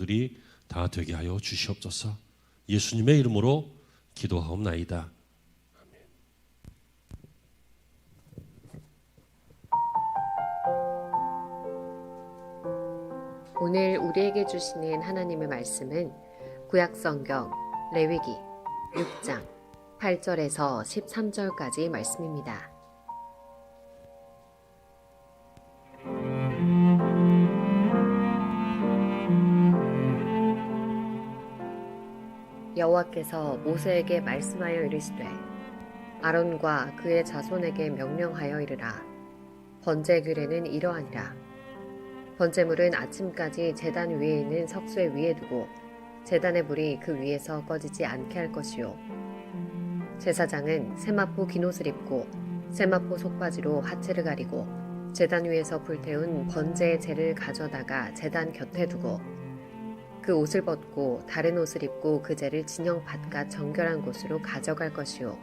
성도들이 다 되게 하여 주시옵소서. 예수님의 이름으로 기도하옵나이다. 오늘 우리에게 주시는 하나님의 말씀은 구약성경 레위기 6장 8절에서 13절까지 말씀입니다. 여호와께서 모세에게 말씀하여 이르시되 아론과 그의 자손에게 명령하여 이르라. 번제 규례는 이러하니라. 번제물은 아침까지 제단 위에 있는 석쇠 위에 두고 제단의 불이 그 위에서 꺼지지 않게 할 것이요. 제사장은 세마포 긴 옷을 입고 세마포 속바지로 하체를 가리고 제단 위에서 불태운 번제의 재를 가져다가 제단 곁에 두고 그 옷을 벗고 다른 옷을 입고 그 재를 진영 바깥 정결한 곳으로 가져갈 것이요.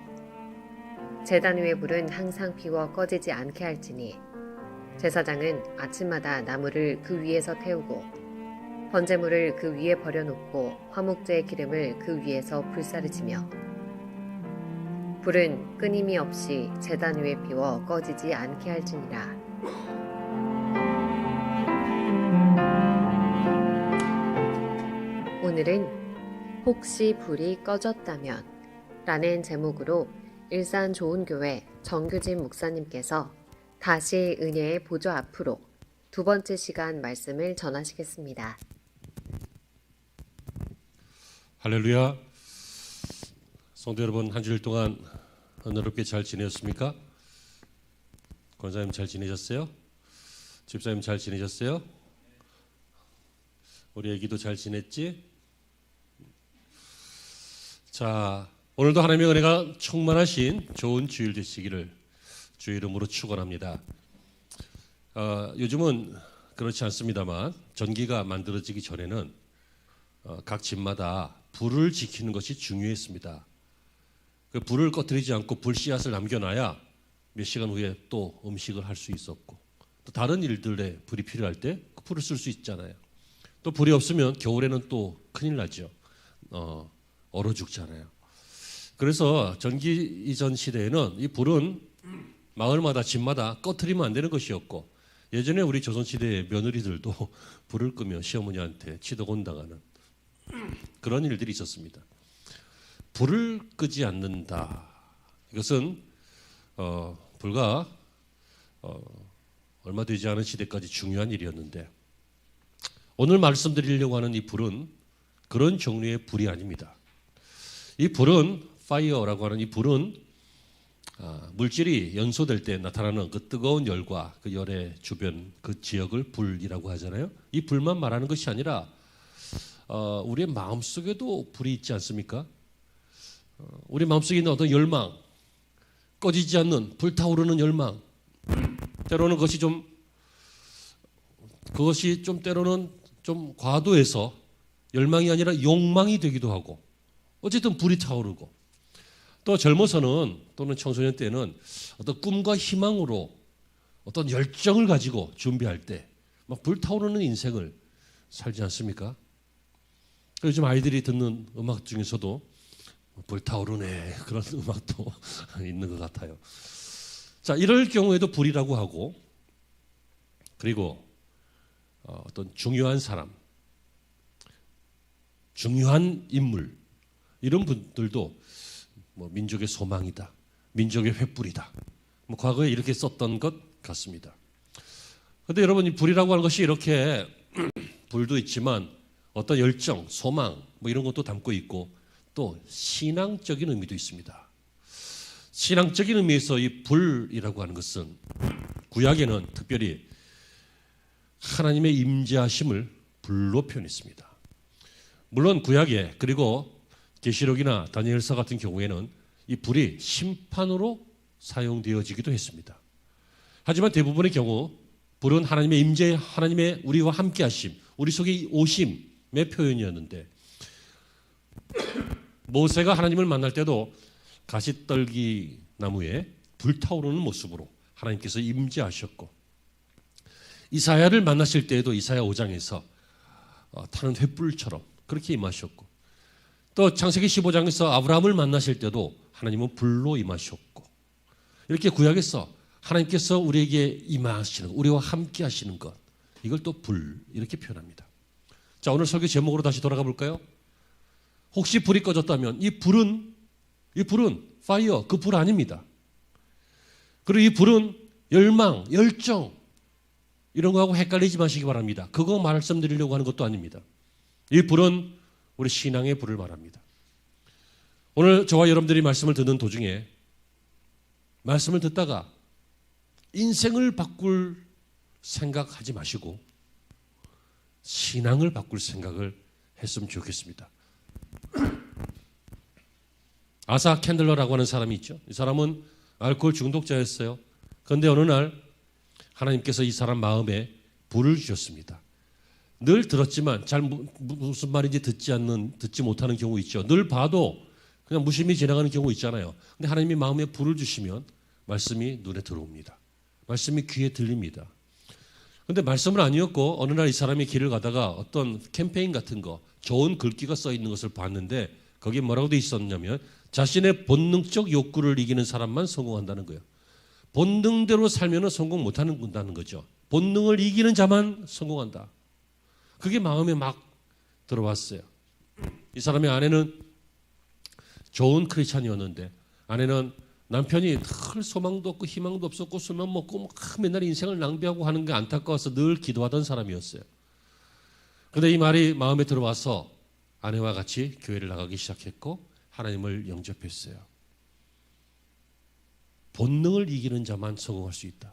제단 위의 불은 항상 피워 꺼지지 않게 할지니 제사장은 아침마다 나무를 그 위에서 태우고 번제물을 그 위에 버려놓고 화목제의 기름을 그 위에서 불사르지며 불은 끊임이 없이 제단 위에 피워 꺼지지 않게 할지니라. 오늘은 혹시 불이 꺼졌다면 라는 제목으로 일산 좋은교회 정규진 목사님께서 다시 은혜의 보좌 앞으로 두 번째 시간 말씀을 전하시겠습니다. 할렐루야. 성도 여러분, 한 주일 동안 은혜롭게 잘 지내셨습니까? 권사님 잘 지내셨어요? 집사님 잘 지내셨어요? 우리 애기도 잘 지냈지? 자, 오늘도 하나님의 은혜가 충만하신 좋은 주일 되시기를 주의 이름으로 축원합니다. 요즘은 그렇지 않습니다만 전기가 만들어지기 전에는 각 집마다 불을 지키는 것이 중요했습니다. 그 불을 꺼뜨리지 않고 불 씨앗을 남겨놔야 몇 시간 후에 또 음식을 할 수 있었고 또 다른 일들에 불이 필요할 때 그 불을 쓸 수 있잖아요. 또 불이 없으면 겨울에는 또 큰일 나죠. 얼어 죽잖아요. 그래서 전기 이전 시대에는 이 불은 마을마다 집마다 꺼트리면 안 되는 것이었고 예전에 우리 조선시대의 며느리들도 불을 끄며 시어머니한테 치도곤당하는 그런 일들이 있었습니다. 불을 끄지 않는다. 이것은 불과 얼마 되지 않은 시대까지 중요한 일이었는데 오늘 말씀드리려고 하는 이 불은 그런 종류의 불이 아닙니다. 이 불은 파이어라고 하는 이 불은 물질이 연소될 때 나타나는 그 뜨거운 열과 그 열의 주변 그 지역을 불이라고 하잖아요. 이 불만 말하는 것이 아니라 우리의 마음속에도 불이 있지 않습니까? 우리 마음속에 있는 어떤 열망, 꺼지지 않는 불타오르는 열망, 때로는 그것이 좀 때로는 좀 과도해서 열망이 아니라 욕망이 되기도 하고 어쨌든 불이 타오르고 또 젊어서는 또는 청소년 때는 어떤 꿈과 희망으로 어떤 열정을 가지고 준비할 때 막 불타오르는 인생을 살지 않습니까? 요즘 아이들이 듣는 음악 중에서도 불타오르네 그런 음악도 있는 것 같아요. 자, 이럴 경우에도 불이라고 하고 그리고 어떤 중요한 사람, 중요한 인물 이런 분들도 민족의 소망이다, 민족의 횃불이다. 과거에 이렇게 썼던 것 같습니다. 그런데 여러분 이 불이라고 하는 것이 이렇게 불도 있지만 어떤 열정, 소망 이런 것도 담고 있고 또 신앙적인 의미도 있습니다. 신앙적인 의미에서 이 불이라고 하는 것은 구약에는 특별히 하나님의 임재하심을 불로 표현했습니다. 물론 구약에 그리고 계시록이나 다니엘서 같은 경우에는 이 불이 심판으로 사용되어지기도 했습니다. 하지만 대부분의 경우 불은 하나님의 임재, 하나님의 우리와 함께 하심, 우리 속에 오심의 표현이었는데 모세가 하나님을 만날 때도 가시떨기 나무에 불타오르는 모습으로 하나님께서 임재하셨고 이사야를 만나실 때에도 이사야 5장에서 타는 횃불처럼 그렇게 임하셨고, 또 창세기 15장에서 아브라함을 만나실 때도 하나님은 불로 임하셨고, 이렇게 구약에서 하나님께서 우리에게 임하시는 것, 우리와 함께 하시는 것, 이걸 또 불 이렇게 표현합니다. 자, 오늘 설교 제목으로 다시 돌아가 볼까요? 혹시 불이 꺼졌다면 이 불은 파이어, 그 불 아닙니다. 그리고 이 불은 열망, 열정 이런 거하고 헷갈리지 마시기 바랍니다. 그거 말씀드리려고 하는 것도 아닙니다. 이 불은 우리 신앙의 불을 말합니다. 오늘 저와 여러분들이 말씀을 듣는 도중에 말씀을 듣다가 인생을 바꿀 생각하지 마시고 신앙을 바꿀 생각을 했으면 좋겠습니다. 아사 캔들러라고 하는 사람이 있죠. 이 사람은 알코올 중독자였어요. 그런데 어느 날 하나님께서 이 사람 마음에 불을 주셨습니다. 늘 들었지만 잘 무슨 말인지 듣지 못하는 경우 있죠. 늘 봐도 그냥 무심히 지나가는 경우 있잖아요. 근데 하나님이 마음에 불을 주시면 말씀이 눈에 들어옵니다. 말씀이 귀에 들립니다. 근데 말씀은 아니었고 어느 날 이 사람이 길을 가다가 어떤 캠페인 같은 거 좋은 글귀가 써 있는 것을 봤는데 거기에 뭐라고 돼 있었냐면 자신의 본능적 욕구를 이기는 사람만 성공한다는 거예요. 본능대로 살면 성공 못한다는 거죠. 본능을 이기는 자만 성공한다. 그게 마음에 막 들어왔어요. 이 사람의 아내는 좋은 크리스찬이었는데 아내는 남편이 늘 소망도 없고 희망도 없었고 술만 먹고 맨날 인생을 낭비하고 하는 게 안타까워서 늘 기도하던 사람이었어요. 그런데 이 말이 마음에 들어와서 아내와 같이 교회를 나가기 시작했고 하나님을 영접했어요. 본능을 이기는 자만 성공할 수 있다.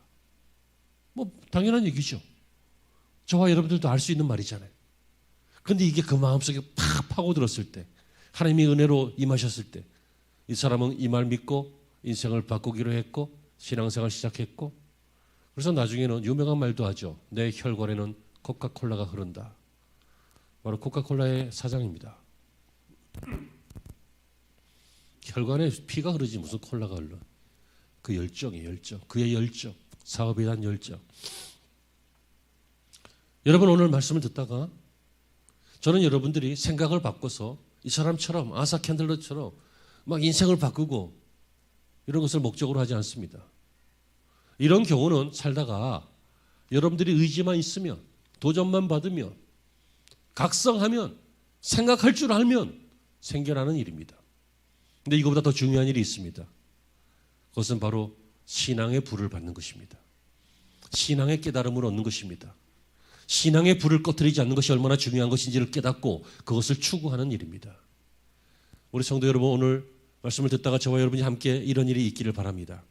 뭐 당연한 얘기죠. 저와 여러분들도 알 수 있는 말이잖아요. 그런데 이게 그 마음속에 팍 파고들었을 때 하나님이 은혜로 임하셨을 때 이 사람은 이 말 믿고 인생을 바꾸기로 했고 신앙생활 시작했고 그래서 나중에는 유명한 말도 하죠. 내 혈관에는 코카콜라가 흐른다. 바로 코카콜라의 사장입니다. 혈관에 피가 흐르지 무슨 콜라가 흘러. 그 열정이에요. 열정. 그의 열정. 사업에 대한 열정. 여러분 오늘 말씀을 듣다가 저는 여러분들이 생각을 바꿔서 이 사람처럼 아사 캔들러처럼 막 인생을 바꾸고 이런 것을 목적으로 하지 않습니다. 이런 경우는 살다가 여러분들이 의지만 있으면 도전만 받으면 각성하면 생각할 줄 알면 생겨나는 일입니다. 근데 이거보다 더 중요한 일이 있습니다. 그것은 바로 신앙의 불을 받는 것입니다. 신앙의 깨달음을 얻는 것입니다. 신앙의 불을 꺼뜨리지 않는 것이 얼마나 중요한 것인지를 깨닫고 그것을 추구하는 일입니다. 우리 성도 여러분 오늘 말씀을 듣다가 저와 여러분이 함께 이런 일이 있기를 바랍니다.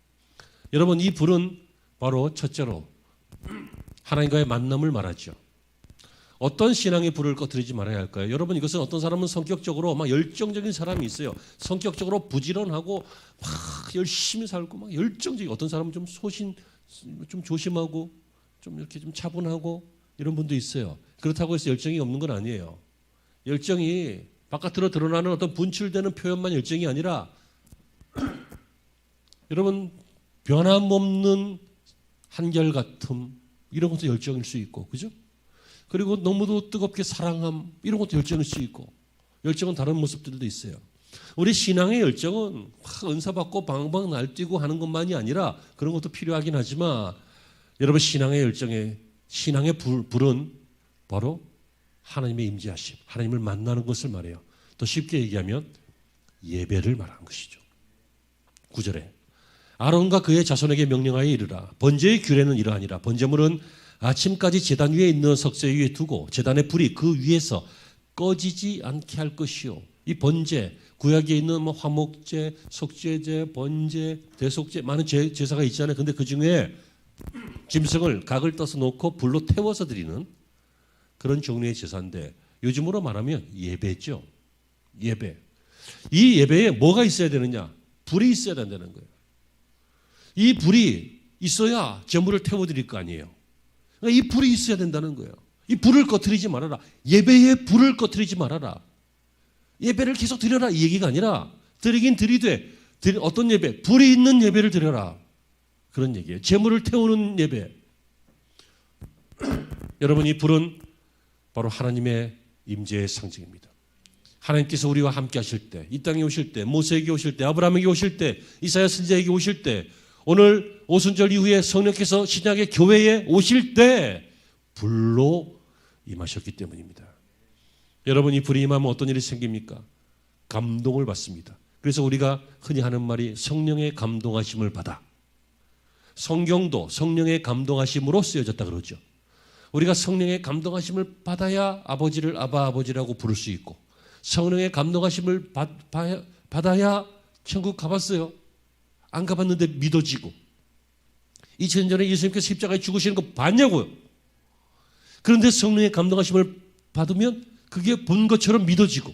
여러분 이 불은 바로 첫째로 하나님과의 만남을 말하죠. 어떤 신앙의 불을 꺼뜨리지 말아야 할까요? 여러분 이것은 어떤 사람은 성격적으로 막 열정적인 사람이 있어요. 성격적으로 부지런하고 막 열심히 살고 막 열정적인 어떤 사람은 좀 좀 조심하고 좀 이렇게 좀 차분하고 이런 분도 있어요. 그렇다고 해서 열정이 없는 건 아니에요. 열정이 바깥으로 드러나는 어떤 분출되는 표현만 열정이 아니라 여러분 변함없는 한결같음 이런 것도 열정일 수 있고 그죠? 그리고 너무도 뜨겁게 사랑함 이런 것도 열정일 수 있고 열정은 다른 모습들도 있어요. 우리 신앙의 열정은 막 은사받고 방방 날뛰고 하는 것만이 아니라 그런 것도 필요하긴 하지만 여러분 신앙의 열정의 신앙의 불은 바로 하나님의 임재하심 하나님을 만나는 것을 말해요. 더 쉽게 얘기하면 예배를 말하는 것이죠. 9절에 아론과 그의 자손에게 명령하여 이르라 번제의 규례는 이러하니라 번제물은 아침까지 제단 위에 있는 석쇠 위에 두고 제단의 불이 그 위에서 꺼지지 않게 할 것이요. 이 번제 구약에 있는 뭐 화목제, 속죄제, 번제, 대속제 많은 제사가 있잖아요. 근데 그 중에 짐승을 각을 떠서 놓고 불로 태워서 드리는 그런 종류의 제사인데 요즘으로 말하면 예배죠. 예배. 이 예배에 뭐가 있어야 되느냐? 불이 있어야 된다는 거예요. 이 불이 있어야 제물을 태워드릴 거 아니에요. 그러니까 이 불이 있어야 된다는 거예요. 이 불을 꺼뜨리지 말아라. 예배에 불을 꺼뜨리지 말아라. 예배를 계속 드려라 이 얘기가 아니라 드리긴 드리되 어떤 예배? 불이 있는 예배를 드려라. 그런 얘기예요. 제물을 태우는 예배. 여러분 이 불은 바로 하나님의 임재의 상징입니다. 하나님께서 우리와 함께 하실 때, 이 땅에 오실 때, 모세에게 오실 때, 아브라함에게 오실 때, 이사야 선지자에게 오실 때, 오늘 오순절 이후에 성령께서 신약의 교회에 오실 때 불로 임하셨기 때문입니다. 여러분, 이 불이 임하면 어떤 일이 생깁니까? 감동을 받습니다. 그래서 우리가 흔히 하는 말이 성령의 감동하심을 받아. 성경도 성령의 감동하심으로 쓰여졌다 그러죠. 우리가 성령의 감동하심을 받아야 아버지를 아바 아버지라고 부를 수 있고, 성령의 감동하심을 받아야 천국 가봤어요? 안 가봤는데 믿어지고, 2000년 전에 예수님께서 십자가에 죽으시는 거 봤냐고요? 그런데 성령의 감동하심을 받으면 그게 본 것처럼 믿어지고,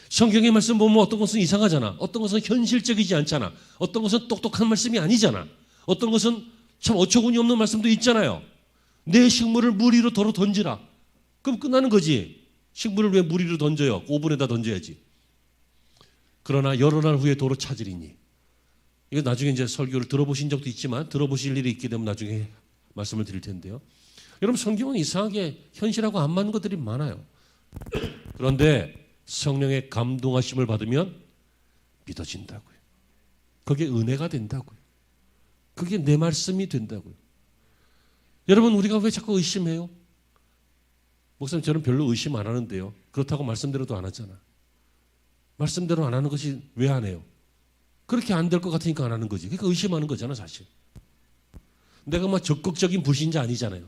성경의 말씀 보면 어떤 것은 이상하잖아. 어떤 것은 현실적이지 않잖아. 어떤 것은 똑똑한 말씀이 아니잖아. 어떤 것은 참 어처구니 없는 말씀도 있잖아요. 내 식물을 물 위로 도로 던지라. 그럼 끝나는 거지. 식물을 왜 물 위로 던져요? 오븐에다 던져야지. 그러나 여러 날 후에 도로 찾으리니. 이거 나중에 이제 설교를 들어보신 적도 있지만 들어보실 일이 있게 되면 나중에 말씀을 드릴 텐데요. 여러분, 성경은 이상하게 현실하고 안 맞는 것들이 많아요. 그런데 성령의 감동하심을 받으면 믿어진다고요. 그게 은혜가 된다고요. 그게 내 말씀이 된다고요. 여러분, 우리가 왜 자꾸 의심해요? 목사님, 저는 별로 의심 안 하는데요. 그렇다고 말씀대로도 안 하잖아. 말씀대로 안 하는 것이 왜 안 해요? 그렇게 안 될 것 같으니까 안 하는 거지. 그러니까 의심하는 거잖아, 사실. 내가 막 적극적인 불신자 아니잖아요.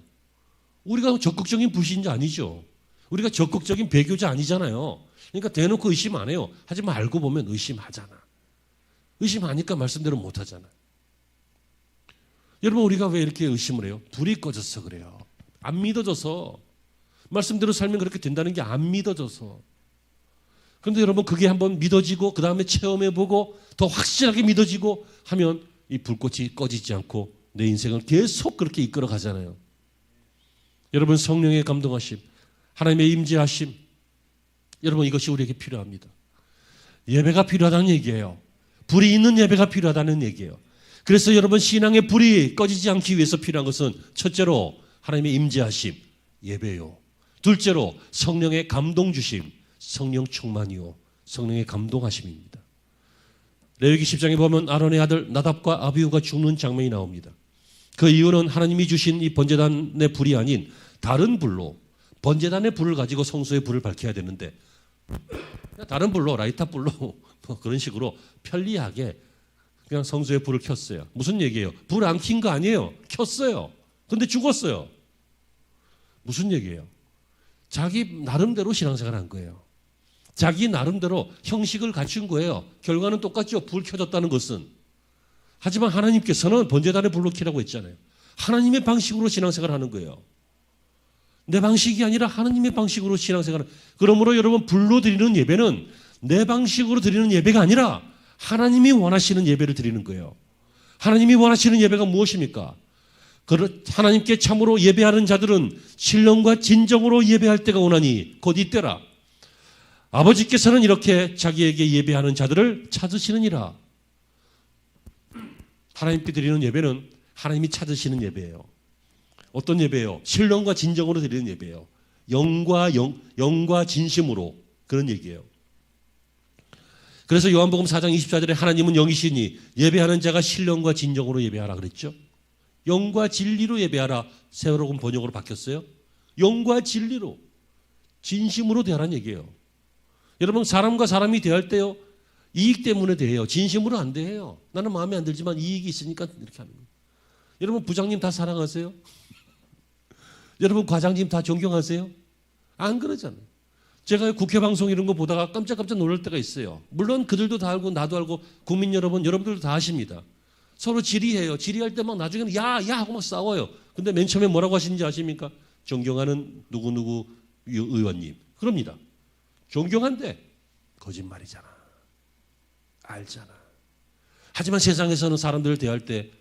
우리가 적극적인 불신자 아니죠. 우리가 적극적인 배교자 아니잖아요. 그러니까 대놓고 의심 안 해요. 하지만 알고 보면 의심하잖아. 의심하니까 말씀대로 못 하잖아. 여러분, 우리가 왜 이렇게 의심을 해요? 불이 꺼져서 그래요. 안 믿어져서. 말씀대로 살면 그렇게 된다는 게 안 믿어져서. 그런데 여러분, 그게 한번 믿어지고 그 다음에 체험해보고 더 확실하게 믿어지고 하면 이 불꽃이 꺼지지 않고 내 인생을 계속 그렇게 이끌어 가잖아요. 여러분, 성령의 감동하심, 하나님의 임재하심, 여러분, 이것이 우리에게 필요합니다. 예배가 필요하다는 얘기예요. 불이 있는 예배가 필요하다는 얘기예요. 그래서 여러분, 신앙의 불이 꺼지지 않기 위해서 필요한 것은 첫째로 하나님의 임재하심, 예배요. 둘째로 성령의 감동 주심, 성령 충만이요. 성령의 감동하심입니다. 레위기 10장에 보면 아론의 아들 나답과 아비후가 죽는 장면이 나옵니다. 그 이유는 하나님이 주신 이 번제단의 불이 아닌 다른 불로, 번제단의 불을 가지고 성소의 불을 밝혀야 되는데 다른 불로, 라이터 불로 뭐 그런 식으로 편리하게 그냥 성소의 불을 켰어요. 무슨 얘기예요? 불 안 킨 거 아니에요. 켰어요. 근데 죽었어요. 무슨 얘기예요? 자기 나름대로 신앙생활 한 거예요. 자기 나름대로 형식을 갖춘 거예요. 결과는 똑같죠. 불 켜졌다는 것은. 하지만 하나님께서는 번제단의 불로 켜라고 했잖아요. 하나님의 방식으로 신앙생활 하는 거예요. 내 방식이 아니라 하나님의 방식으로 신앙생활. 그러므로 여러분, 불로 드리는 예배는 내 방식으로 드리는 예배가 아니라 하나님이 원하시는 예배를 드리는 거예요. 하나님이 원하시는 예배가 무엇입니까? 하나님께 참으로 예배하는 자들은 신령과 진정으로 예배할 때가 오나니 곧 이때라. 아버지께서는 이렇게 자기에게 예배하는 자들을 찾으시느니라. 하나님께 드리는 예배는 하나님이 찾으시는 예배예요. 어떤 예배예요? 신령과 진정으로 드리는 예배예요. 영과 진심으로, 그런 얘기예요. 그래서 요한복음 4장 24절에 하나님은 영이시니 예배하는 자가 신령과 진정으로 예배하라 그랬죠. 영과 진리로 예배하라. 새로운 번역으로 바뀌었어요. 영과 진리로, 진심으로 대하라는 얘기예요. 여러분, 사람과 사람이 대할 때요, 이익 때문에 대해요. 진심으로 안 대해요. 나는 마음에 안 들지만 이익이 있으니까 이렇게 하는 거예요. 여러분, 부장님 다 사랑하세요? 여러분, 과장님 다 존경하세요? 안 그러잖아요. 제가 국회 방송 이런 거 보다가 깜짝깜짝 놀랄 때가 있어요. 물론 그들도 다 알고 나도 알고 국민 여러분들도 다 아십니다. 서로 질의해요. 질의할 때 막 나중에는 야 하고 막 싸워요. 근데 맨 처음에 뭐라고 하시는지 아십니까? 존경하는 누구누구 의원님. 그럽니다. 존경한데 거짓말이잖아. 알잖아. 하지만 세상에서는 사람들을 대할 때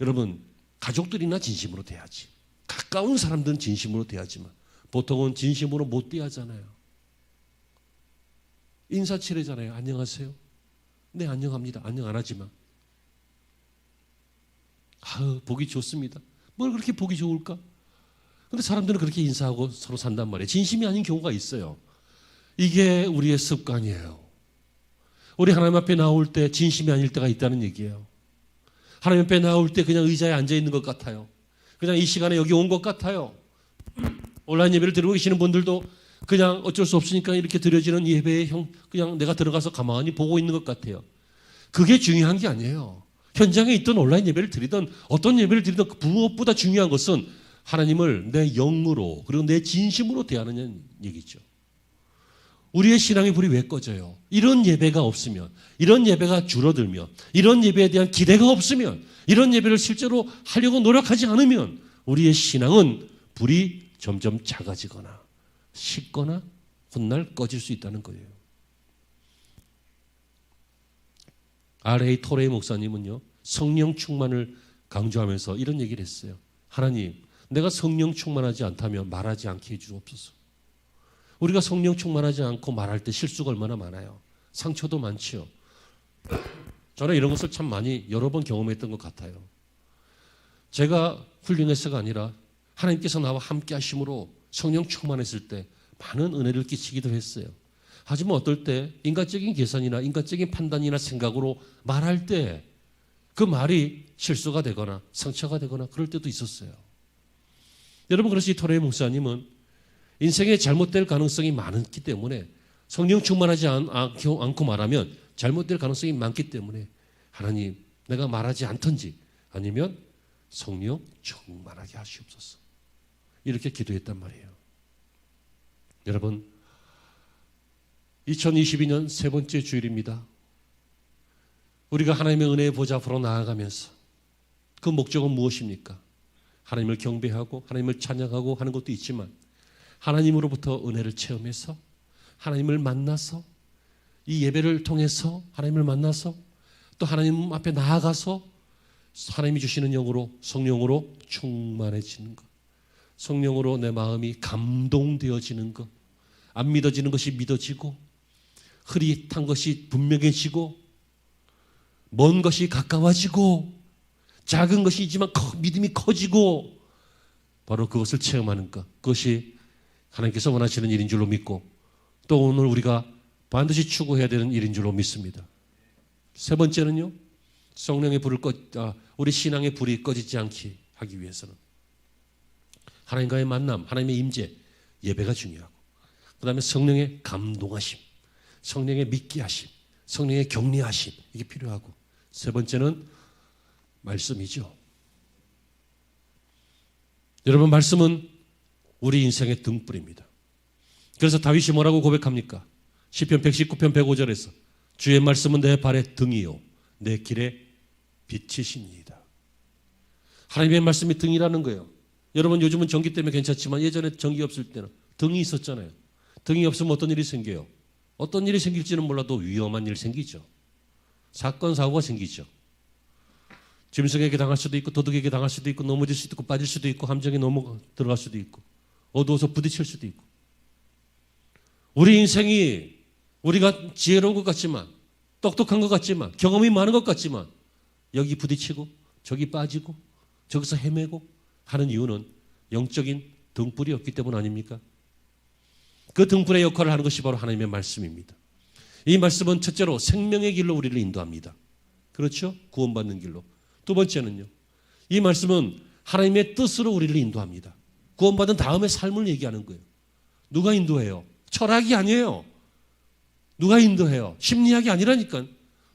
여러분, 가족들이나 진심으로 대하지. 가까운 사람들은 진심으로 대하지만 보통은 진심으로 못 대하잖아요. 인사치레잖아요. 안녕하세요. 네, 안녕합니다. 안녕 안 하지만. 보기 좋습니다. 뭘 그렇게 보기 좋을까? 근데 사람들은 그렇게 인사하고 서로 산단 말이에요. 진심이 아닌 경우가 있어요. 이게 우리의 습관이에요. 우리 하나님 앞에 나올 때 진심이 아닐 때가 있다는 얘기예요. 하나님 앞에 나올 때 그냥 의자에 앉아 있는 것 같아요. 그냥 이 시간에 여기 온 것 같아요. 온라인 예배를 드리고 계시는 분들도 그냥 어쩔 수 없으니까 이렇게 드려지는 예배에 그냥 내가 들어가서 가만히 보고 있는 것 같아요. 그게 중요한 게 아니에요. 현장에 있던 온라인 예배를 드리던 어떤 예배를 드리던 무엇보다 중요한 것은 하나님을 내 영으로 그리고 내 진심으로 대하는 얘기죠. 우리의 신앙의 불이 왜 꺼져요? 이런 예배가 없으면, 이런 예배가 줄어들면, 이런 예배에 대한 기대가 없으면, 이런 예배를 실제로 하려고 노력하지 않으면 우리의 신앙은 불이 점점 작아지거나 식거나 훗날 꺼질 수 있다는 거예요. R.A. 토레이 목사님은요, 성령 충만을 강조하면서 이런 얘기를 했어요. 하나님, 내가 성령 충만하지 않다면 말하지 않게 해주옵소서. 우리가 성령 충만하지 않고 말할 때 실수가 얼마나 많아요. 상처도 많지요. 저는 이런 것을 참 많이 여러 번 경험했던 것 같아요. 제가 훌륭해서가 아니라 하나님께서 나와 함께 하심으로 성령 충만했을 때 많은 은혜를 끼치기도 했어요. 하지만 어떨 때 인간적인 계산이나 인간적인 판단이나 생각으로 말할 때 그 말이 실수가 되거나 상처가 되거나 그럴 때도 있었어요. 여러분, 그래서 이 토레이 목사님은 인생에 잘못될 가능성이 많기 때문에 성령 충만하지 않고 말하면 잘못될 가능성이 많기 때문에 하나님, 내가 말하지 않던지 아니면 성령 충만하게 하시옵소서. 이렇게 기도했단 말이에요. 여러분, 2022년 세 번째 주일입니다. 우리가 하나님의 은혜의 보좌 앞으로 나아가면서 그 목적은 무엇입니까? 하나님을 경배하고 하나님을 찬양하고 하는 것도 있지만 하나님으로부터 은혜를 체험해서 하나님을 만나서 이 예배를 통해서 하나님을 만나서 또 하나님 앞에 나아가서 하나님이 주시는 영으로 성령으로 충만해지는 것, 성령으로 내 마음이 감동되어지는 것, 안 믿어지는 것이 믿어지고 흐릿한 것이 분명해지고 먼 것이 가까워지고 작은 것이지만 믿음이 커지고 바로 그것을 체험하는 것, 그것이 하나님께서 원하시는 일인 줄로 믿고 또 오늘 우리가 반드시 추구해야 되는 일인 줄로 믿습니다. 세 번째는요, 성령의 불을 우리 신앙의 불이 꺼지지 않게 하기 위해서는 하나님과의 만남, 하나님의 임재, 예배가 중요하고 그 다음에 성령의 감동하심, 성령의 믿게 하심, 성령의 격려하심, 이게 필요하고 세 번째는 말씀이죠. 여러분, 말씀은 우리 인생의 등불입니다. 그래서 다윗이 뭐라고 고백합니까? 시편 119편 105절에서 주의 말씀은 내 발의 등이요 내 길의 빛이십니다. 하나님의 말씀이 등이라는 거예요. 여러분, 요즘은 전기 때문에 괜찮지만 예전에 전기 없을 때는 등이 있었잖아요. 등이 없으면 어떤 일이 생겨요? 어떤 일이 생길지는 몰라도 위험한 일 생기죠. 사건, 사고가 생기죠. 짐승에게 당할 수도 있고 도둑에게 당할 수도 있고 넘어질 수도 있고 빠질 수도 있고 함정에 들어갈 수도 있고 어두워서 부딪힐 수도 있고. 우리 인생이 우리가 지혜로운 것 같지만 똑똑한 것 같지만 경험이 많은 것 같지만 여기 부딪히고 저기 빠지고 저기서 헤매고 하는 이유는 영적인 등불이 없기 때문 아닙니까? 그 등불의 역할을 하는 것이 바로 하나님의 말씀입니다. 이 말씀은 첫째로 생명의 길로 우리를 인도합니다. 그렇죠? 구원받는 길로. 두 번째는요, 이 말씀은 하나님의 뜻으로 우리를 인도합니다. 구원받은 다음의 삶을 얘기하는 거예요. 누가 인도해요? 철학이 아니에요. 누가 인도해요? 심리학이 아니라니까.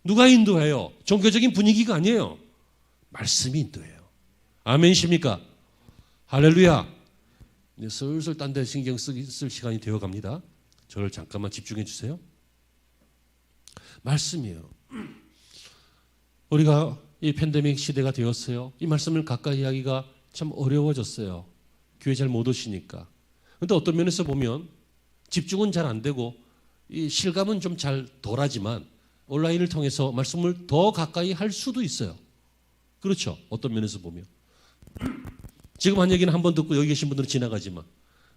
누가 인도해요? 종교적인 분위기가 아니에요. 말씀이 인도해요. 아멘이십니까? 할렐루야. 이제 슬슬 딴 데 신경 쓸 시간이 되어 갑니다. 저를 잠깐만 집중해 주세요. 말씀이에요. 우리가 이 팬데믹 시대가 되었어요. 이 말씀을 가까이 하기가 참 어려워졌어요. 교회 잘 못 오시니까. 그런데 어떤 면에서 보면 집중은 잘 안 되고 이 실감은 좀 잘 덜하지만 온라인을 통해서 말씀을 더 가까이 할 수도 있어요. 그렇죠? 어떤 면에서 보면. 지금 한 얘기는 한 번 듣고 여기 계신 분들은 지나가지만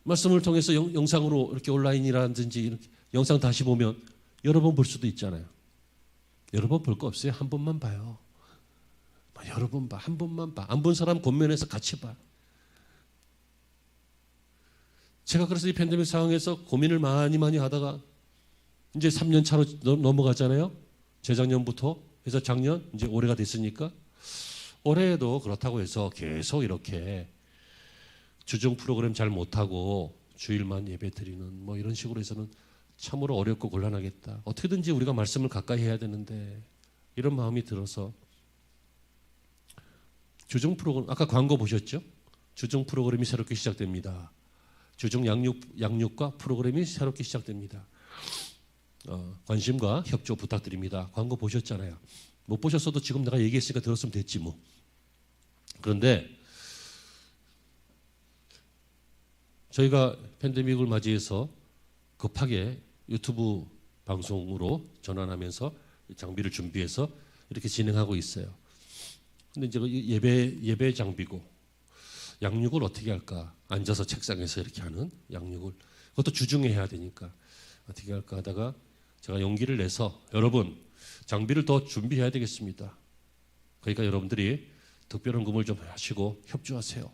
말씀을 통해서 영상으로 이렇게 온라인이라든지 이렇게 영상 다시 보면 여러 번 볼 수도 있잖아요. 여러 번 볼 거 없어요. 한 번만 봐요. 여러 번 봐. 한 번만 봐. 안 본 사람 권면해서 같이 봐. 제가 그래서 이 팬데믹 상황에서 고민을 많이 하다가 이제 3년 차로 넘어갔잖아요. 재작년부터 해서 작년 이제 올해가 됐으니까 올해에도 그렇다고 해서 계속 이렇게 주중 프로그램 잘 못하고 주일만 예배 드리는 뭐 이런 식으로 해서는 참으로 어렵고 곤란하겠다. 어떻게든지 우리가 말씀을 가까이 해야 되는데 이런 마음이 들어서 주중 프로그램 아까 광고 보셨죠? 주중 프로그램이 새롭게 시작됩니다. 주중 양육과 프로그램이 새롭게 시작됩니다. 관심과 협조 부탁드립니다. 광고 보셨잖아요. 못 보셨어도 지금 내가 얘기했으니까 들었으면 됐지 뭐. 그런데 저희가 팬데믹을 맞이해서 급하게 유튜브 방송으로 전환하면서 장비를 준비해서 이렇게 진행하고 있어요. 근데 이제 예배 장비고 양육을 어떻게 할까? 앉아서 책상에서 이렇게 하는 양육을 그것도 주중에 해야 되니까 어떻게 할까 하다가 제가 용기를 내서 여러분 장비를 더 준비해야 되겠습니다. 그러니까 여러분들이 특별헌금을 좀 하시고 협조하세요.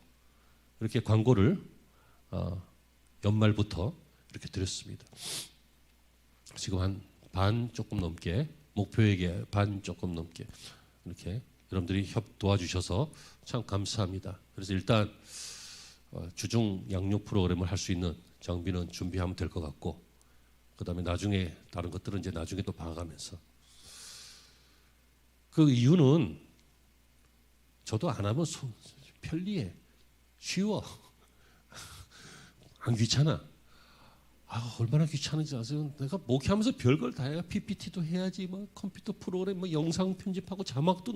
이렇게 광고를 연말부터 이렇게 드렸습니다. 지금 한 반 조금 넘게 목표액의 반 조금 넘게 이렇게 여러분들이 도와주셔서 참 감사합니다. 그래서 일단 주중 양육 프로그램을 할 수 있는 장비는 준비하면 될 것 같고 그다음에 나중에 다른 것들은 이제 나중에 또 봐가면서 그 이유는 저도 안 하면 편리해 쉬워 안 귀찮아. 얼마나 귀찮은지 아세요? 내가 목회하면서 별걸 다 해요. PPT도 해야지, 뭐 컴퓨터 프로그램, 뭐 영상 편집하고 자막도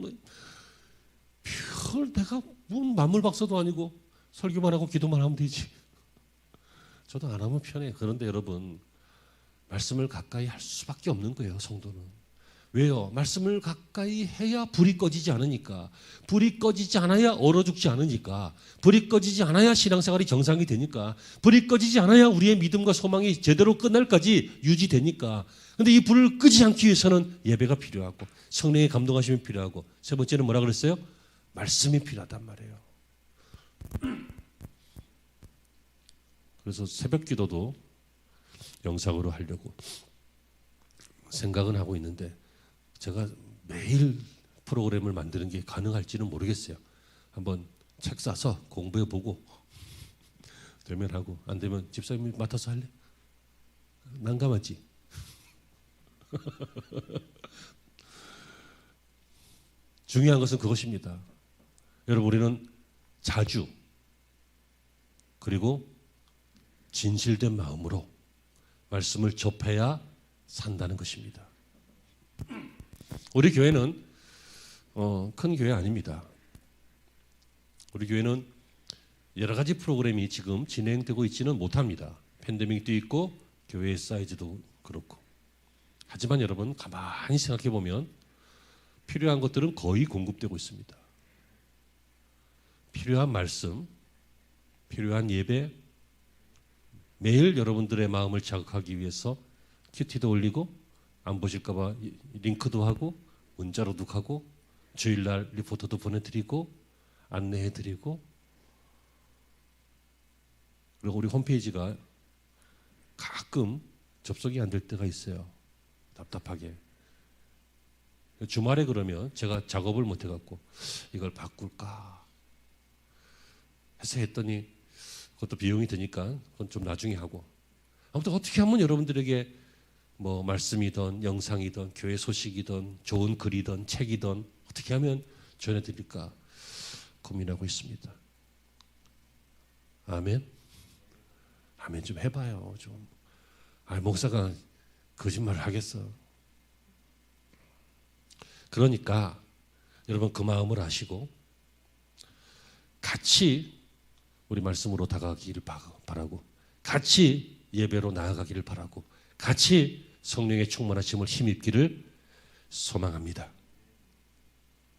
별 내가 뭔 만물박사도 아니고 설교만 하고 기도만 하면 되지. 저도 안 하면 편해. 그런데 여러분 말씀을 가까이 할 수밖에 없는 거예요, 성도는. 왜요? 말씀을 가까이 해야 불이 꺼지지 않으니까. 불이 꺼지지 않아야 얼어 죽지 않으니까. 불이 꺼지지 않아야 신앙생활이 정상이 되니까. 불이 꺼지지 않아야 우리의 믿음과 소망이 제대로 끝날까지 유지되니까. 그런데 이 불을 끄지 않기 위해서는 예배가 필요하고 성령의 감동하심이 필요하고 세 번째는 뭐라 그랬어요? 말씀이 필요하단 말이에요. 그래서 새벽 기도도 영상으로 하려고 생각은 하고 있는데 제가 매일 프로그램을 만드는 게 가능할지는 모르겠어요. 한번 책 사서 공부해보고 되면 하고 안 되면 집사님이 맡아서 할래? 난감하지? 중요한 것은 그것입니다. 여러분 우리는 자주 그리고 진실된 마음으로 말씀을 접해야 산다는 것입니다. 우리 교회는 큰 교회 아닙니다. 우리 교회는 여러 가지 프로그램이 지금 진행되고 있지는 못합니다. 팬데믹도 있고 교회의 사이즈도 그렇고. 하지만 여러분 가만히 생각해 보면 필요한 것들은 거의 공급되고 있습니다. 필요한 말씀, 필요한 예배, 매일 여러분들의 마음을 자극하기 위해서 큐티도 올리고 안 보실까 봐 링크도 하고 문자로도 하고 주일날 리포터도 보내드리고 안내해드리고 그리고 우리 홈페이지가 가끔 접속이 안 될 때가 있어요. 답답하게. 주말에 그러면 제가 작업을 못 해갖고 이걸 바꿀까 해서 했더니 그것도 비용이 드니까 그건 좀 나중에 하고 아무튼 어떻게 하면 여러분들에게 뭐 말씀이든 영상이든 교회 소식이든 좋은 글이든 책이든 어떻게 하면 전해드릴까 고민하고 있습니다. 아멘. 아멘 좀 해봐요. 좀. 목사가 거짓말을 하겠어. 그러니까 여러분 그 마음을 아시고 같이 우리 말씀으로 다가가기를 바라고 같이 예배로 나아가기를 바라고 같이 성령의 충만하심을 힘입기를 소망합니다.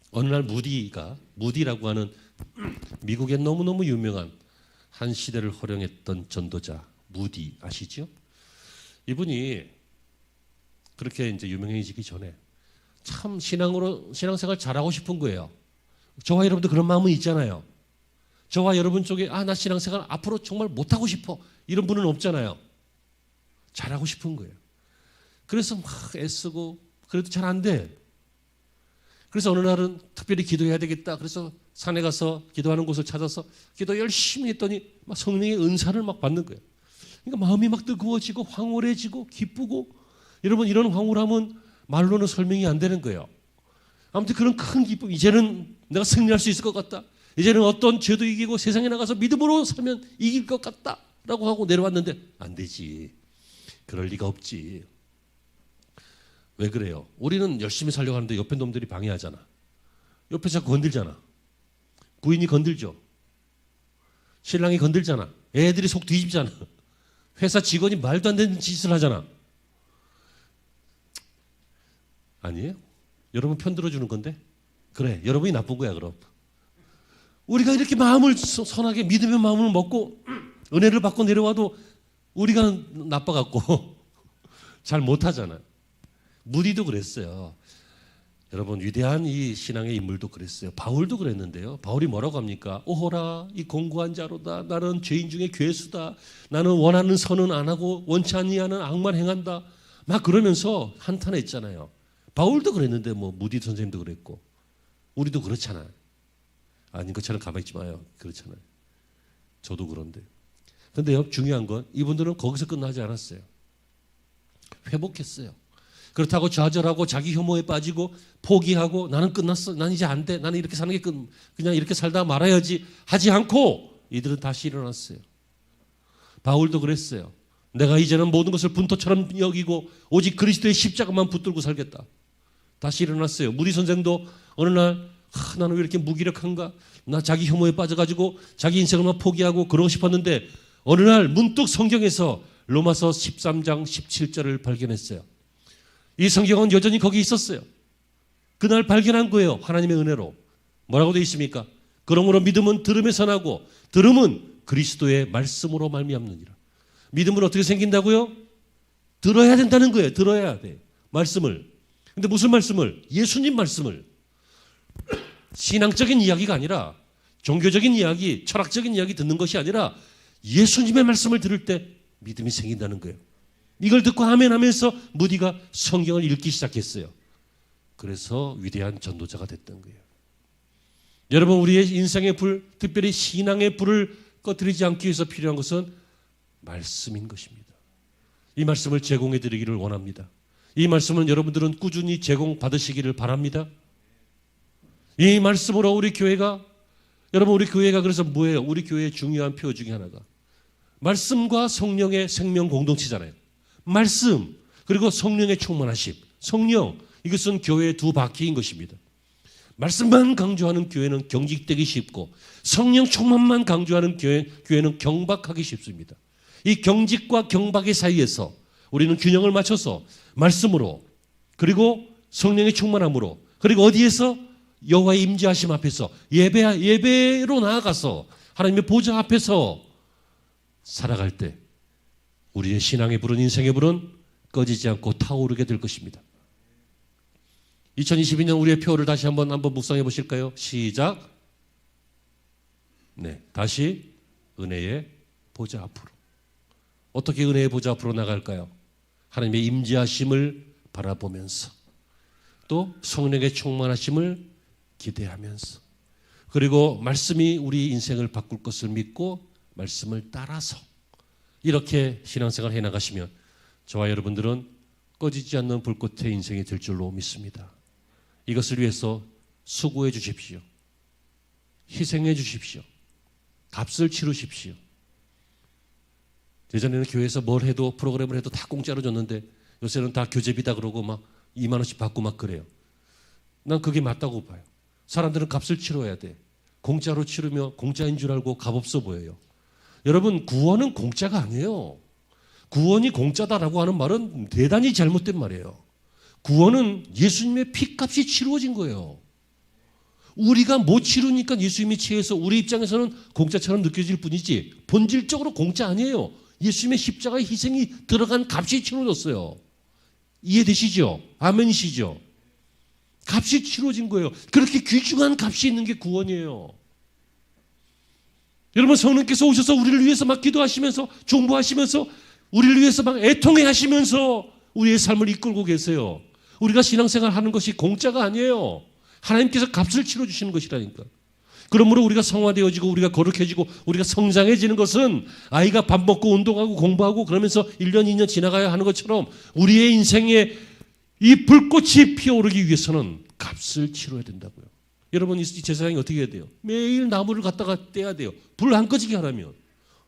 어느 날 무디라고 하는 미국의 너무너무 유명한 한 시대를 호령했던 전도자 무디 아시죠? 이분이 그렇게 이제 유명해지기 전에 참 신앙생활 잘하고 싶은 거예요. 저와 여러분도 그런 마음은 있잖아요. 저와 여러분 쪽에 나 신앙생활 앞으로 정말 못하고 싶어 이런 분은 없잖아요. 잘하고 싶은 거예요. 그래서 막 애쓰고 그래도 잘 안 돼. 그래서 어느 날은 특별히 기도해야 되겠다. 그래서 산에 가서 기도하는 곳을 찾아서 기도 열심히 했더니 막 성령의 은사를 막 받는 거예요. 그러니까 마음이 막 뜨거워지고 황홀해지고 기쁘고, 여러분 이런 황홀함은 말로는 설명이 안 되는 거예요. 아무튼 그런 큰 기쁨, 이제는 내가 승리할 수 있을 것 같다. 이제는 어떤 죄도 이기고 세상에 나가서 믿음으로 살면 이길 것 같다라고 하고 내려왔는데 안 되지. 그럴 리가 없지. 왜 그래요? 우리는 열심히 살려고 하는데 옆에 놈들이 방해하잖아. 옆에 자꾸 건들잖아. 부인이 건들죠. 신랑이 건들잖아. 애들이 속 뒤집잖아. 회사 직원이 말도 안 되는 짓을 하잖아. 아니에요? 여러분 편 들어주는 건데? 그래, 여러분이 나쁜 거야 그럼. 우리가 이렇게 마음을 선하게 믿음의 마음을 먹고 은혜를 받고 내려와도 우리가 나빠갖고 잘 못하잖아요. 무디도 그랬어요. 여러분 위대한 이 신앙의 인물도 그랬어요. 바울도 그랬는데요. 바울이 뭐라고 합니까? 오호라 이 공고한 자로다. 나는 죄인 중에 괴수다. 나는 원하는 선은 안 하고 원치 아니하는 악만 행한다. 막 그러면서 한탄했잖아요. 바울도 그랬는데 뭐 무디 선생님도 그랬고 우리도 그렇잖아요. 아닌 것처럼 가만히 있지 마요. 그렇잖아요. 저도 그런데. 그런데요, 중요한 건 이분들은 거기서 끝나지 않았어요. 회복했어요. 그렇다고 좌절하고 자기 혐오에 빠지고 포기하고 나는 끝났어. 난 이제 안 돼. 나는 이렇게 사는 게 그냥 이렇게 살다 말아야지 하지 않고 이들은 다시 일어났어요. 바울도 그랬어요. 내가 이제는 모든 것을 분토처럼 여기고 오직 그리스도의 십자가만 붙들고 살겠다. 다시 일어났어요. 무디 선생도 어느 날 나는 왜 이렇게 무기력한가? 나 자기 혐오에 빠져가지고 자기 인생을 막 포기하고 그러고 싶었는데 어느 날 문득 성경에서 로마서 13장 17절을 발견했어요. 이 성경은 여전히 거기 있었어요. 그날 발견한 거예요. 하나님의 은혜로. 뭐라고 되어 있습니까? 그러므로 믿음은 들음에서 나고 들음은 그리스도의 말씀으로 말미암느니라. 믿음은 어떻게 생긴다고요? 들어야 된다는 거예요. 들어야 돼. 말씀을. 근데 무슨 말씀을? 예수님 말씀을. 신앙적인 이야기가 아니라 종교적인 이야기, 철학적인 이야기 듣는 것이 아니라 예수님의 말씀을 들을 때 믿음이 생긴다는 거예요. 이걸 듣고 아멘 하면서 무디가 성경을 읽기 시작했어요. 그래서 위대한 전도자가 됐던 거예요. 여러분 우리의 인생의 불, 특별히 신앙의 불을 꺼뜨리지 않기 위해서 필요한 것은 말씀인 것입니다. 이 말씀을 제공해 드리기를 원합니다. 이 말씀은 여러분들은 꾸준히 제공받으시기를 바랍니다. 이 말씀으로 우리 교회가, 여러분 우리 교회가 그래서 뭐예요? 우리 교회의 중요한 표 중에 하나가 말씀과 성령의 생명 공동체잖아요. 말씀 그리고 성령의 충만하심. 성령, 이것은 교회의 두 바퀴인 것입니다. 말씀만 강조하는 교회는 경직되기 쉽고 성령 충만만 강조하는 교회는 경박하기 쉽습니다. 이 경직과 경박의 사이에서 우리는 균형을 맞춰서 말씀으로 그리고 성령의 충만함으로 그리고 어디에서? 여호와의 임재하심 앞에서 예배로 나아가서 하나님의 보좌 앞에서 살아갈 때 우리의 신앙의 불은, 인생의 불은 꺼지지 않고 타오르게 될 것입니다. 2022년 우리의 표를 다시 한번 묵상해 보실까요? 시작. 네, 다시 은혜의 보좌 앞으로. 어떻게 은혜의 보좌 앞으로 나갈까요? 하나님의 임재하심을 바라보면서 또 성령의 충만하심을 기대하면서 그리고 말씀이 우리 인생을 바꿀 것을 믿고 말씀을 따라서 이렇게 신앙생활을 해나가시면 저와 여러분들은 꺼지지 않는 불꽃의 인생이 될 줄로 믿습니다. 이것을 위해서 수고해 주십시오. 희생해 주십시오. 값을 치르십시오. 예전에는 교회에서 뭘 해도 프로그램을 해도 다 공짜로 줬는데 요새는 다 교재비다 그러고 막 2만 원씩 받고 막 그래요. 난 그게 맞다고 봐요. 사람들은 값을 치러야 돼. 공짜로 치르며 공짜인 줄 알고 값없어 보여요. 여러분 구원은 공짜가 아니에요. 구원이 공짜다라고 하는 말은 대단히 잘못된 말이에요. 구원은 예수님의 피값이 치루어진 거예요. 우리가 못 치르니까 예수님이 취해서 우리 입장에서는 공짜처럼 느껴질 뿐이지 본질적으로 공짜 아니에요. 예수님의 십자가의 희생이 들어간 값이 치러졌어요. 이해되시죠? 아멘이시죠? 값이 치러진 거예요. 그렇게 귀중한 값이 있는 게 구원이에요. 여러분, 성령께서 오셔서 우리를 위해서 막 기도하시면서 중보하시면서 우리를 위해서 막 애통해 하시면서 우리의 삶을 이끌고 계세요. 우리가 신앙생활 하는 것이 공짜가 아니에요. 하나님께서 값을 치러주시는 것이라니까. 그러므로 우리가 성화되어지고 우리가 거룩해지고 우리가 성장해지는 것은 아이가 밥 먹고 운동하고 공부하고 그러면서 1년 2년 지나가야 하는 것처럼 우리의 인생에 이 불꽃이 피어오르기 위해서는 값을 치러야 된다고요. 여러분, 이 제사장이 어떻게 해야 돼요? 매일 나무를 갖다가 떼야 돼요. 불 안 꺼지게 하려면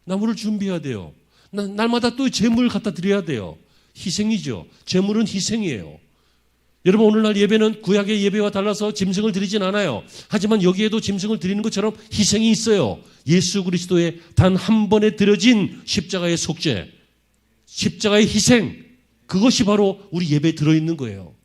나무를 준비해야 돼요. 날마다 또 제물을 갖다 드려야 돼요. 희생이죠. 제물은 희생이에요. 여러분, 오늘날 예배는 구약의 예배와 달라서 짐승을 드리진 않아요. 하지만 여기에도 짐승을 드리는 것처럼 희생이 있어요. 예수 그리스도의 단 한 번에 드려진 십자가의 속죄, 십자가의 희생, 그것이 바로 우리 예배에 들어있는 거예요.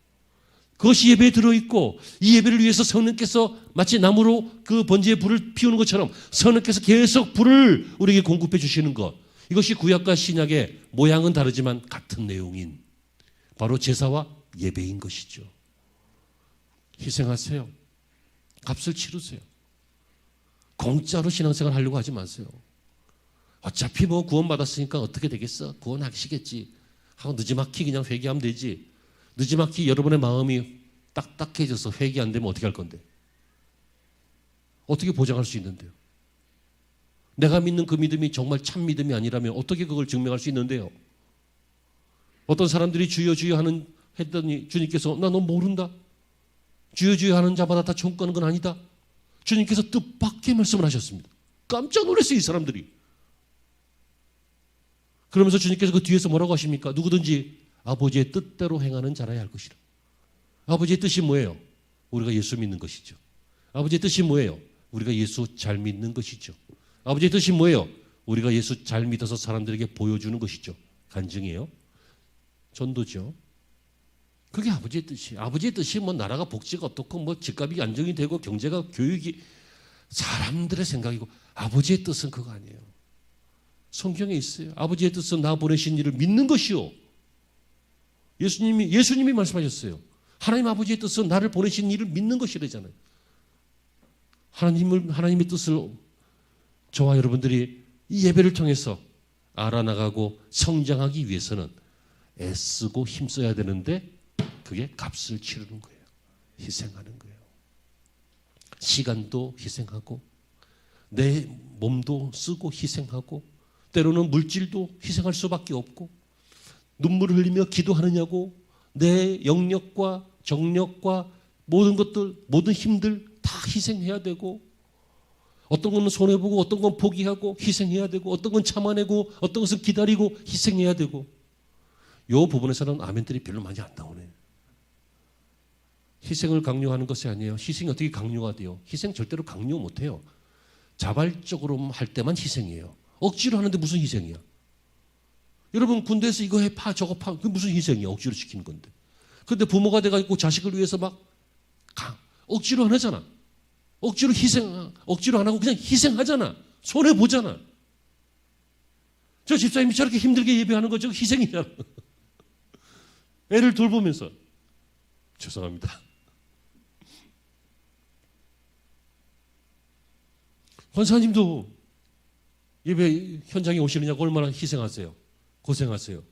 그것이 예배에 들어있고 이 예배를 위해서 성령께서 마치 나무로 그 번제에 불을 피우는 것처럼 성령께서 계속 불을 우리에게 공급해 주시는 것, 이것이 구약과 신약의 모양은 다르지만 같은 내용인 바로 제사와 예배인 것이죠. 희생하세요. 값을 치르세요. 공짜로 신앙생활 하려고 하지 마세요. 어차피 뭐 구원받았으니까 어떻게 되겠어? 구원하시겠지 하고 느지막히 그냥 회개하면 되지. 느지막히 여러분의 마음이 딱딱해져서 회개 안 되면 어떻게 할 건데? 어떻게 보장할 수 있는데요? 내가 믿는 그 믿음이 정말 참 믿음이 아니라면 어떻게 그걸 증명할 수 있는데요? 어떤 사람들이 주여 주여 했더니 주님께서 나 너 모른다. 주여 주여 하는 자마다 다 천국 가는 건 아니다. 주님께서 뜻밖의 말씀을 하셨습니다. 깜짝 놀랐어요, 이 사람들이. 그러면서 주님께서 그 뒤에서 뭐라고 하십니까? 누구든지 아버지의 뜻대로 행하는 자라야 할 것이라. 아버지의 뜻이 뭐예요? 우리가 예수 믿는 것이죠. 아버지의 뜻이 뭐예요? 우리가 예수 잘 믿는 것이죠. 아버지의 뜻이 뭐예요? 우리가 예수 잘 믿어서 사람들에게 보여주는 것이죠. 간증이에요. 전도죠. 그게 아버지의 뜻이에요. 아버지의 뜻이 뭐 나라가 복지가 어떻고 뭐 집값이 안정이 되고 경제가 교육이 사람들의 생각이고 아버지의 뜻은 그거 아니에요. 성경에 있어요. 아버지의 뜻은 나 보내신 이를 믿는 것이요. 예수님이 말씀하셨어요. 하나님 아버지의 뜻은 나를 보내신 이를 믿는 것이라잖아요. 하나님의 뜻을 저와 여러분들이 이 예배를 통해서 알아나가고 성장하기 위해서는 애쓰고 힘써야 되는데 그게 값을 치르는 거예요. 희생하는 거예요. 시간도 희생하고 내 몸도 쓰고 희생하고 때로는 물질도 희생할 수밖에 없고 눈물을 흘리며 기도하느냐고 내 영역과 정력과 모든 것들, 모든 힘들 다 희생해야 되고 어떤 건 손해보고 어떤 건 포기하고 희생해야 되고 어떤 건 참아내고 어떤 것은 기다리고 희생해야 되고 이 부분에서는 아멘들이 별로 많이 안 나오네요. 희생을 강요하는 것이 아니에요. 희생이 어떻게 강요가 돼요? 희생 절대로 강요 못해요. 자발적으로 할 때만 희생이에요. 억지로 하는데 무슨 희생이야? 여러분 군대에서 이거 해 파 저거 파 그게 무슨 희생이야? 억지로 시키는 건데. 그런데 부모가 돼가지고 자식을 위해서 막 억지로 안 하잖아. 억지로 안 하고 그냥 희생하잖아. 손해 보잖아. 저 집사님이 저렇게 힘들게 예배하는 거 저거 희생이잖아. 애를 돌보면서 죄송합니다. 권사님도 예배 현장에 오시느냐고 얼마나 희생하세요. 고생하세요.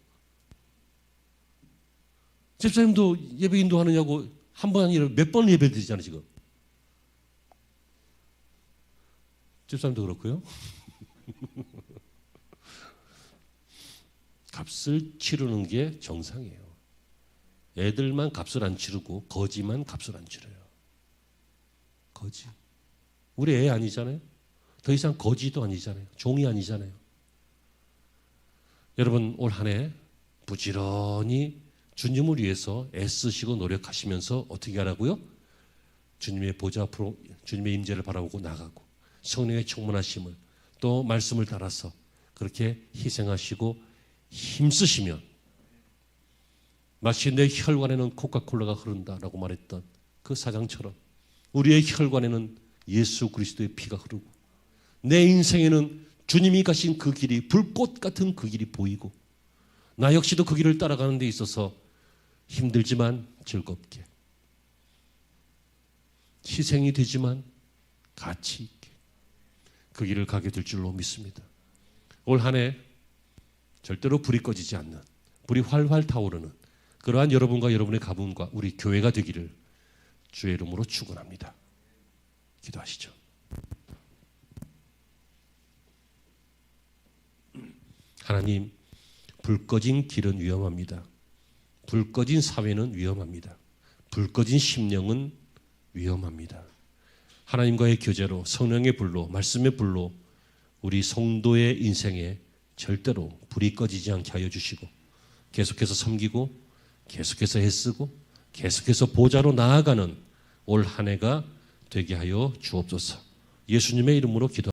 집사님도 예배 인도하느냐고 한 번 아니라 몇 번 예배 드리잖아요 지금. 집사님도 그렇고요. 값을 치르는 게 정상이에요. 애들만 값을 안 치르고 거지만 값을 안 치러요. 거지. 우리 애 아니잖아요. 더 이상 거지도 아니잖아요. 종이 아니잖아요. 여러분 올 한 해 부지런히 주님을 위해서 애쓰시고 노력하시면서 어떻게 하라고요? 주님의 보좌 앞으로 주님의 임재를 바라보고 나가고 성령의 충만하심을 또 말씀을 따라서 그렇게 희생하시고 힘쓰시면 마치 내 혈관에는 코카콜라가 흐른다라고 말했던 그 사장처럼 우리의 혈관에는 예수 그리스도의 피가 흐르고 내 인생에는 주님이 가신 그 길이 불꽃 같은 그 길이 보이고 나 역시도 그 길을 따라가는 데 있어서 힘들지만 즐겁게 희생이 되지만 가치 있게 그 길을 가게 될 줄로 믿습니다. 올 한 해 절대로 불이 꺼지지 않는, 불이 활활 타오르는 그러한 여러분과 여러분의 가문과 우리 교회가 되기를 주의 이름으로 축원합니다. 기도하시죠. 하나님, 불 꺼진 길은 위험합니다. 불 꺼진 사회는 위험합니다. 불 꺼진 심령은 위험합니다. 하나님과의 교제로, 성령의 불로, 말씀의 불로 우리 성도의 인생에 절대로 불이 꺼지지 않게 하여 주시고, 계속해서 섬기고, 계속해서 애쓰고, 계속해서 보좌로 나아가는 올 한 해가 되게 하여 주옵소서. 예수님의 이름으로 기도합니다.